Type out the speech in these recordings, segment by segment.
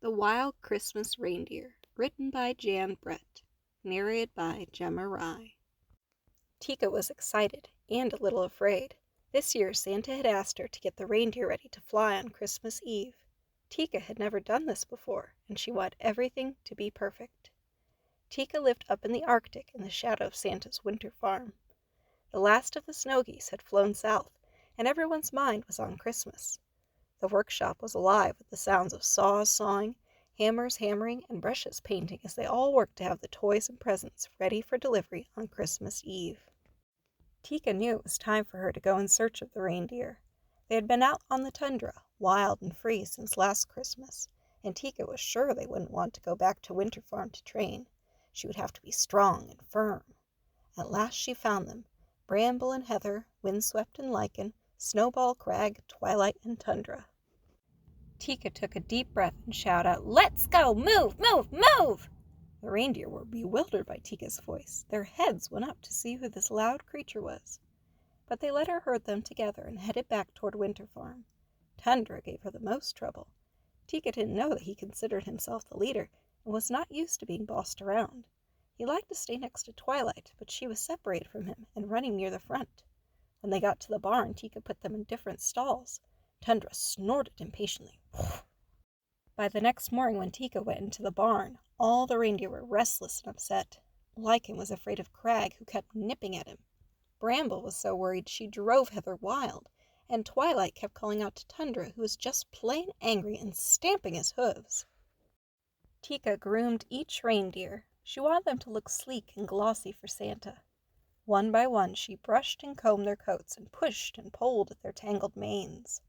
The Wild Christmas Reindeer, written by Jan Brett, narrated by Gemma Rye. Tika was excited and a little afraid. This year Santa had asked her to get the reindeer ready to fly on Christmas Eve. Tika had never done this before, and she wanted everything to be perfect. Tika lived up in the Arctic in the shadow of Santa's winter farm. The last of the snow geese had flown south, and everyone's mind was on Christmas. The workshop was alive with the sounds of saws sawing, hammers hammering, and brushes painting as they all worked to have the toys and presents ready for delivery on Christmas Eve. Tika knew it was time for her to go in search of the reindeer. They had been out on the tundra, wild and free since last Christmas, and Tika was sure they wouldn't want to go back to Winter Farm to train. She would have to be strong and firm. At last she found them, Bramble and Heather, Windswept and Lichen, Snowball, Crag, Twilight, and Tundra. Tika took a deep breath and shouted out, "Let's go! Move! Move! Move!" The reindeer were bewildered by Tika's voice. Their heads went up to see who this loud creature was. But they let her herd them together and headed back toward Winter Farm. Tundra gave her the most trouble. Tika didn't know that he considered himself the leader and was not used to being bossed around. He liked to stay next to Twilight, but she was separated from him and running near the front. When they got to the barn, Tika put them in different stalls. Tundra snorted impatiently. By the next morning when Tika went into the barn, all the reindeer were restless and upset. Lichen was afraid of Crag, who kept nipping at him. Bramble was so worried she drove Heather wild, and Twilight kept calling out to Tundra, who was just plain angry and stamping his hooves. Tika groomed each reindeer. She wanted them to look sleek and glossy for Santa. One by one she brushed and combed their coats and pushed and pulled at their tangled manes.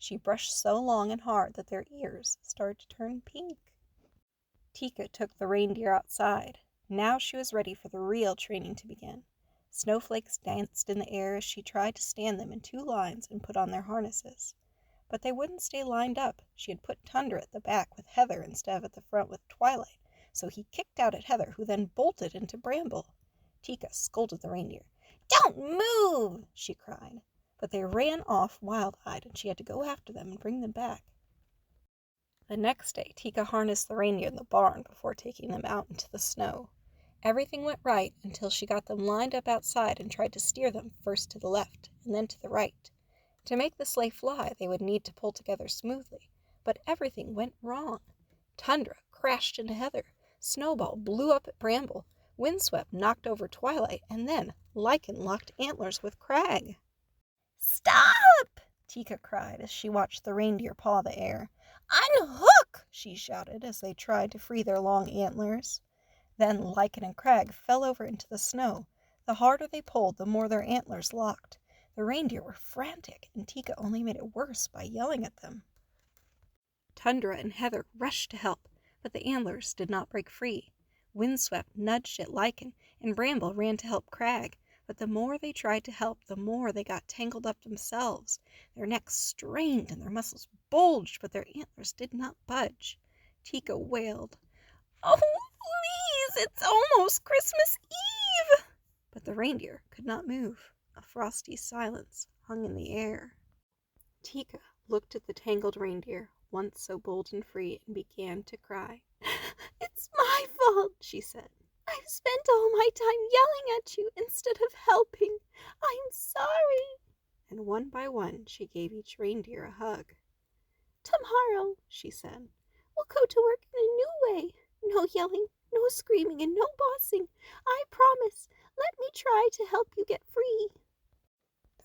She brushed so long and hard that their ears started to turn pink. Tika took the reindeer outside. Now she was ready for the real training to begin. Snowflakes danced in the air as she tried to stand them in two lines and put on their harnesses. But they wouldn't stay lined up. She had put Tundra at the back with Heather instead of at the front with Twilight, so he kicked out at Heather, who then bolted into Bramble. Tika scolded the reindeer. "Don't move!" she cried. But they ran off wild-eyed, and she had to go after them and bring them back. The next day, Tika harnessed the reindeer in the barn before taking them out into the snow. Everything went right until she got them lined up outside and tried to steer them first to the left and then to the right. To make the sleigh fly, they would need to pull together smoothly, but everything went wrong. Tundra crashed into Heather, Snowball blew up at Bramble, Windswept knocked over Twilight, and then Lichen locked antlers with Crag. "Stop!" Tika cried as she watched the reindeer paw the air. "Unhook!" she shouted as they tried to free their long antlers. Then Lichen and Crag fell over into the snow. The harder they pulled, the more their antlers locked. The reindeer were frantic, and Tika only made it worse by yelling at them. Tundra and Heather rushed to help, but the antlers did not break free. Windswept nudged at Lichen, and Bramble ran to help Crag, but the more they tried to help, the more they got tangled up themselves. Their necks strained and their muscles bulged, but their antlers did not budge. Tika wailed, "Oh, please, it's almost Christmas Eve!" But the reindeer could not move. A frosty silence hung in the air. Tika looked at the tangled reindeer, once so bold and free, and began to cry. "It's my fault," she said. "I've spent all my time yelling at you instead of helping. I'm sorry." And one by one she gave each reindeer a hug. "Tomorrow," she said, "we'll go to work in a new way. No yelling, no screaming, and no bossing. I promise. Let me try to help you get free."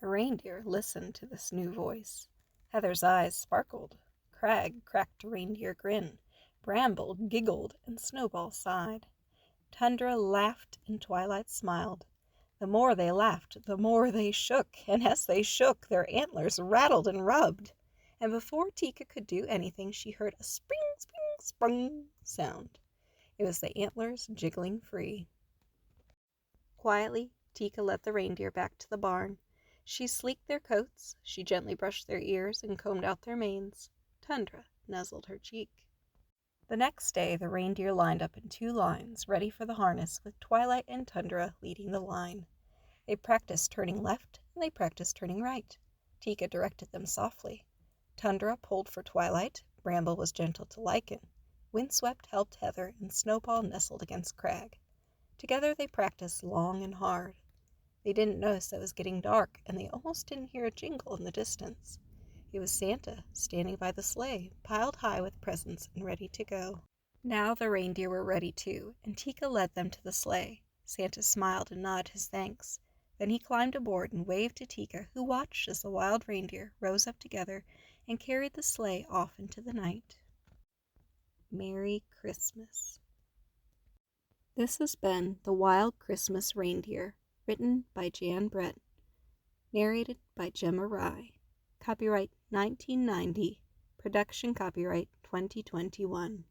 The reindeer listened to this new voice. Heather's eyes sparkled. Crag cracked a reindeer grin. Bramble giggled, and Snowball sighed. Tundra laughed, and Twilight smiled. The more they laughed, the more they shook, and as they shook, their antlers rattled and rubbed. And before Tika could do anything, she heard a spring, spring, sprung sound. It was the antlers jiggling free. Quietly, Tika led the reindeer back to the barn. She sleeked their coats, she gently brushed their ears and combed out their manes. Tundra nuzzled her cheek. The next day, the reindeer lined up in two lines, ready for the harness, with Twilight and Tundra leading the line. They practiced turning left, and they practiced turning right. Tika directed them softly. Tundra pulled for Twilight, Bramble was gentle to Lichen. Windswept helped Heather, and Snowball nestled against Crag. Together they practiced long and hard. They didn't notice that it was getting dark, and they almost didn't hear a jingle in the distance. It was Santa, standing by the sleigh, piled high with presents and ready to go. Now the reindeer were ready too, and Tika led them to the sleigh. Santa smiled and nodded his thanks. Then he climbed aboard and waved to Tika, who watched as the wild reindeer rose up together and carried the sleigh off into the night. Merry Christmas. This has been The Wild Christmas Reindeer, written by Jan Brett, narrated by Gemma Rye. Copyright 1990, production copyright 2021.